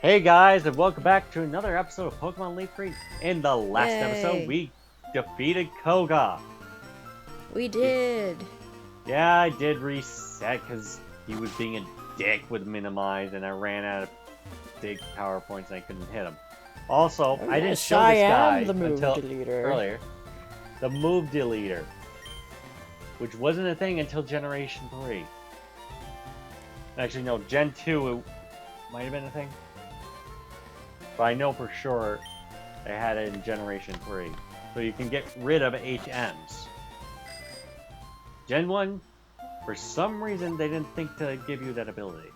Hey guys, and welcome back to another episode of Pokémon LeafGreen. In the last episode, we defeated Koga. We did. Yeah, I did reset because he was being a dick with Minimize, and I ran out of big power points and I couldn't hit him. Also, I didn't show this guy until earlier. The move deleter, which wasn't a thing until Generation 3. Actually, no, Gen 2 it might have been a thing. But I know for sure they had it in Generation 3. So you can get rid of HMs. Gen 1, for some reason, they didn't think to give you that ability.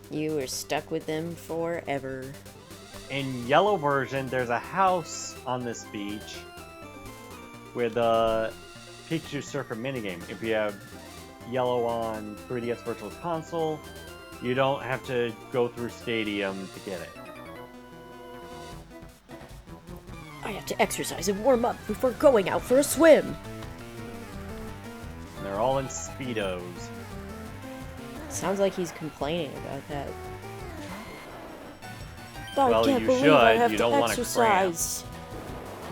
You were stuck with them forever. In yellow version, there's a house on this beach with a Pikachu Surfer minigame. If you have yellow on 3DS Virtual Console, you don't have to go through Stadium to get it. I have to exercise and warm up before going out for a swim. And they're all in Speedos. Sounds like he's complaining about that. Well, I can't you believe should. I have You to don't want to exercise.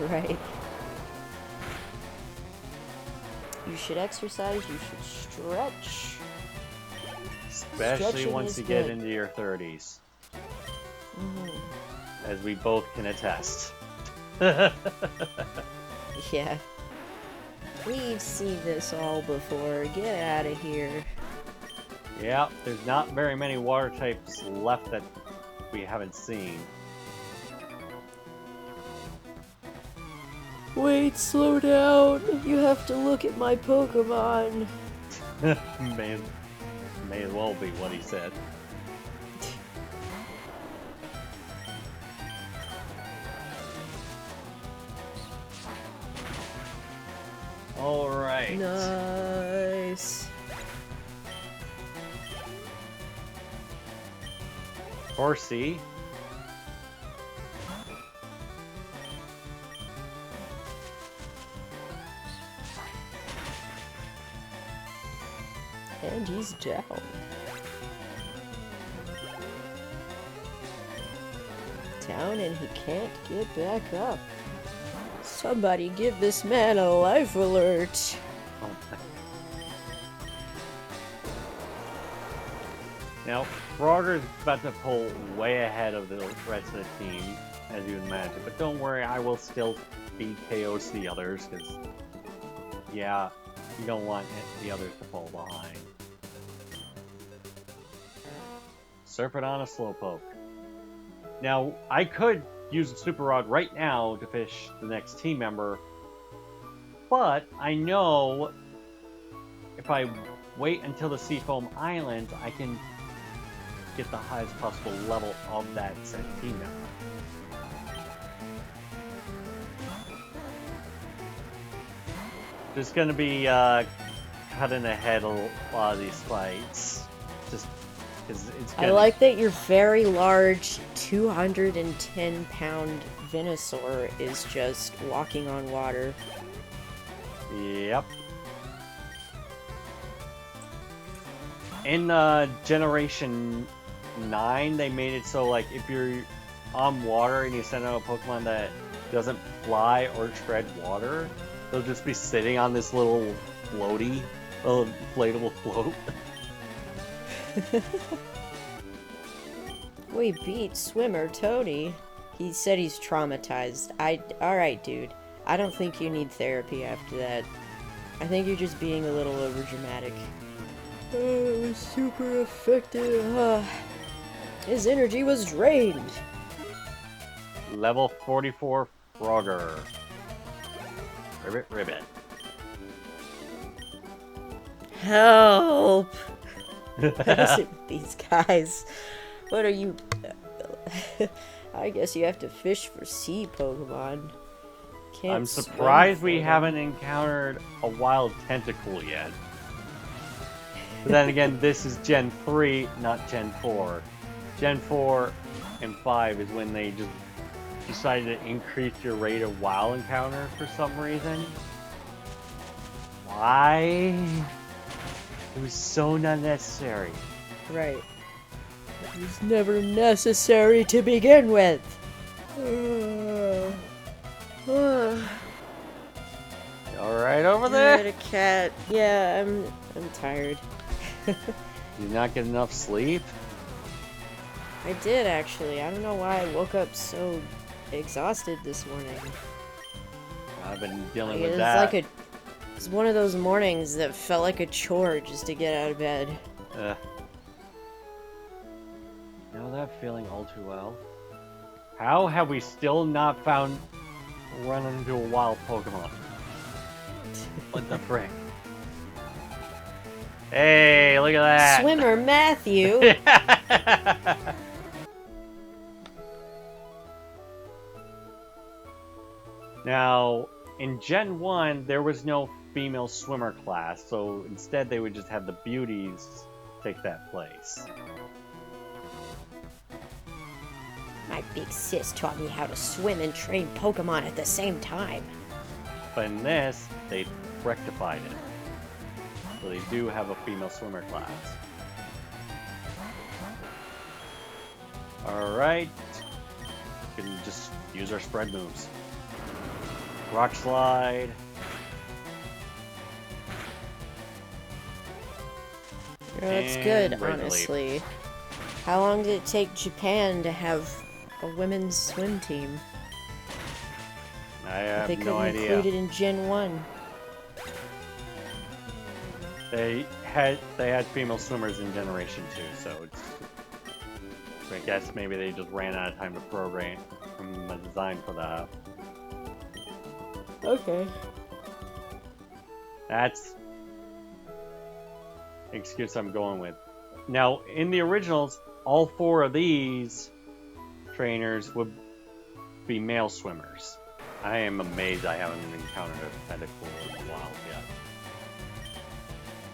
Right. You should exercise, you should stretch. Especially Stretching once is you get good. into your 30s. Mm. As we both can attest. Yeah. We've seen this all before. Get out of here. Yeah, there's not very many water types left that we haven't seen. Wait, slow down. You have to look at my Pokemon. May as well be what he said. Alright. Nice. Horsey. And he's down. Down and he can't get back up. Somebody give this man a life alert. Oh my. Now, Frogger's about to pull way ahead of the rest of the team, as you would imagine. But don't worry, I will still beat KOs the others, because, yeah, you don't want the others to fall behind. Surf it on a Slowpoke. Now, I could use a Super Rod right now to fish the next team member, but I know if I wait until the Seafoam Island, I can get the highest possible level of that said team member. Just gonna be cutting ahead a lot of these fights, just because it's gonna... I like that your very large 210-pound Venusaur is just walking on water. Yep. In Generation 9, they made it so, like, if you're on water and you send out a Pokemon that doesn't fly or tread water, they'll just be sitting on this little floaty, little inflatable float. We beat swimmer Tony. He said he's traumatized. Alright, dude. I don't think you need therapy after that. I think you're just being a little overdramatic. Oh, it was super effective. His energy was drained. Level 44 Frogger. Ribbit, ribbit. Help! What is it with these guys? What are you... I guess you have to fish for sea Pokemon. Can't I'm swim surprised we for them. haven't encountered a wild tentacle yet. But then again, this is Gen 3, not Gen 4. Gen 4 and 5 is when they just decided to increase your rate of wild encounters for some reason. Why? It was so unnecessary. Right. It was never necessary to begin with. Alright over there? I had a cat. Yeah, I'm tired. Did you not get enough sleep? I did actually. I don't know why I woke up so exhausted this morning. I've been dealing with It's that. like it's one of those mornings that felt like a chore just to get out of bed. Know that feeling all too well. How have we still not run into a wild Pokemon? What the frick? Hey, look at that! Swimmer Matthew! Now, in Gen 1, there was no female swimmer class, so instead they would just have the beauties take that place. My big sis taught me how to swim and train Pokemon at the same time. But in this, they rectified it. So they do have a female swimmer class. Alright. We can just use our spread moves. Rock Slide. That's And good, Razor Leaf. honestly. How long did it take Japan to have a women's swim team? I have They no couldn't idea. include it in Gen 1. They had female swimmers in Generation 2, so it's... I guess maybe they just ran out of time to program the design for that. Okay. That's the excuse I'm going with. Now, in the originals, all 4 of these trainers would be male swimmers. I am amazed I haven't encountered a tentacle in the wild yet.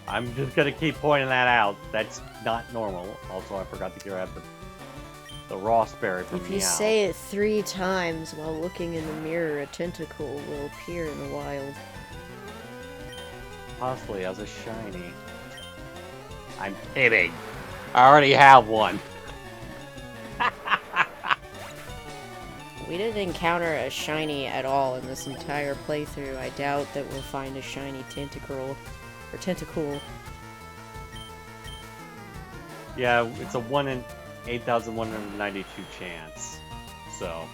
I'm just gonna keep pointing that out. That's not normal. Also, I forgot to grab the Rossberry from If you Meow. say it 3 times while looking in the mirror, a tentacle will appear in the wild. Possibly as a shiny. I'm kidding. I already have one. We didn't encounter a shiny at all in this entire playthrough. I doubt that we'll find a shiny tentacle. Or tentacle. Yeah, it's a 1 in 8,192 chance. So,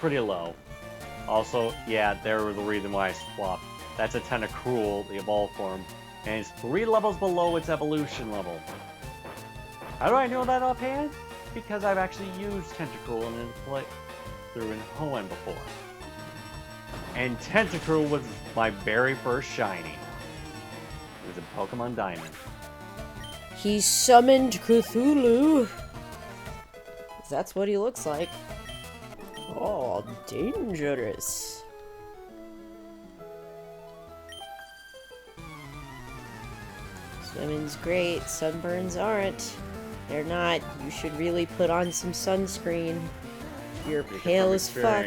pretty low. Also, yeah, there was the reason why I swapped. That's a Tentacruel, the evolved form, and it's 3 levels below its evolution level. How do I know that offhand? Because I've actually used Tentacruel in a playthrough in Hoenn before. And Tentacruel was my very first shiny. It was in Pokemon Diamond. He summoned Cthulhu! That's what he looks like. Oh, dangerous. Swimming's great, sunburns aren't. They're not. You should really put on some sunscreen. You're pale as fuck.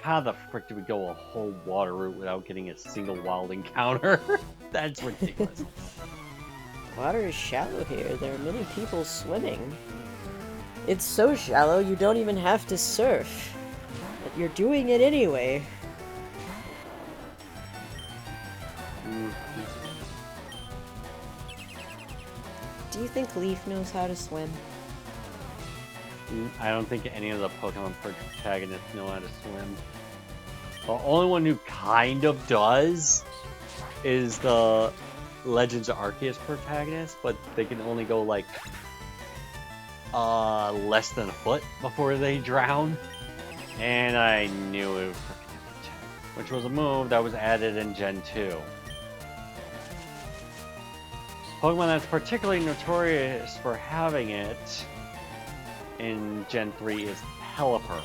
How the frick did we go a whole water route without getting a single wild encounter? That's ridiculous. Water is shallow here. There are many people swimming. It's so shallow you don't even have to surf. But you're doing it anyway. Do you think Leaf knows how to swim? I don't think any of the Pokemon protagonists know how to swim. The only one who kind of does is the Legends of Arceus protagonist, but they can only go like less than a foot before they drown. And I knew it would freaking protect, which was a move that was added in Gen 2. Pokemon that's particularly notorious for having it in Gen 3 is Pelipper.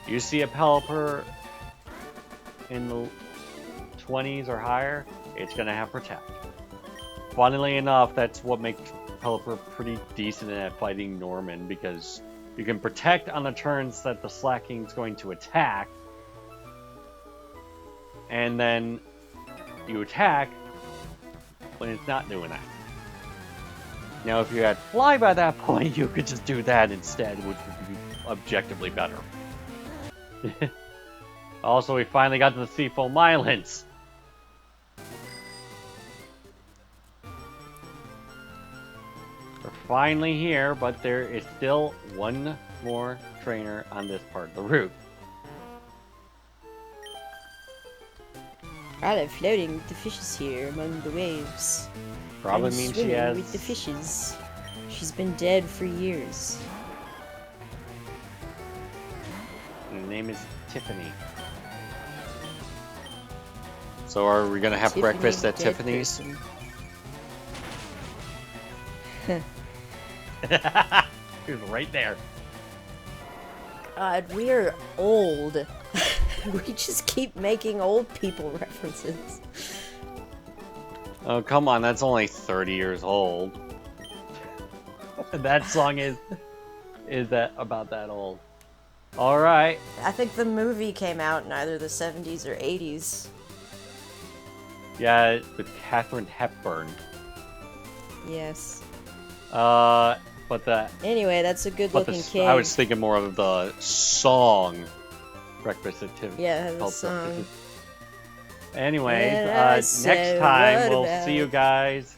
You see a Pelipper in the 20s or higher, it's going to have Protect. Funnily enough, that's what makes Pelipper pretty decent at fighting Norman, because you can Protect on the turns that the Slacking's going to attack, and then you attack when it's not doing that. Now, if you had fly by that point, you could just do that instead, which would be objectively better. Also, we finally got to the Seafoam Islands. We're finally here, but there is still one more trainer on this part of the route. Rather floating with the fishes here among the waves. Probably I'm means she swimming has... with the fishes. She's been dead for years. Her name is Tiffany. So are we gonna have Tiffany breakfast the at dead Tiffany's? He was right there. God, we're old. We just keep making old people references. Oh, come on, that's only 30 years old. That song is that about that old. All right. I think the movie came out in either the 70s or 80s. Yeah, with Katharine Hepburn. Yes. But the Anyway, that's a good-looking cave. I was thinking more of the song Breakfast at Tiffany's. Yeah, the song. Anyways, next time we'll see you guys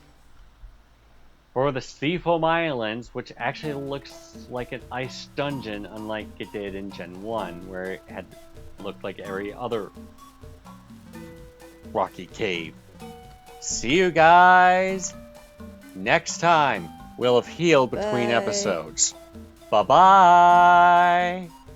for the Seafoam Islands, which actually looks like an ice dungeon, unlike it did in Gen 1, where it had looked like every other rocky cave. See you guys next time. We'll have healed between episodes. Bye-bye!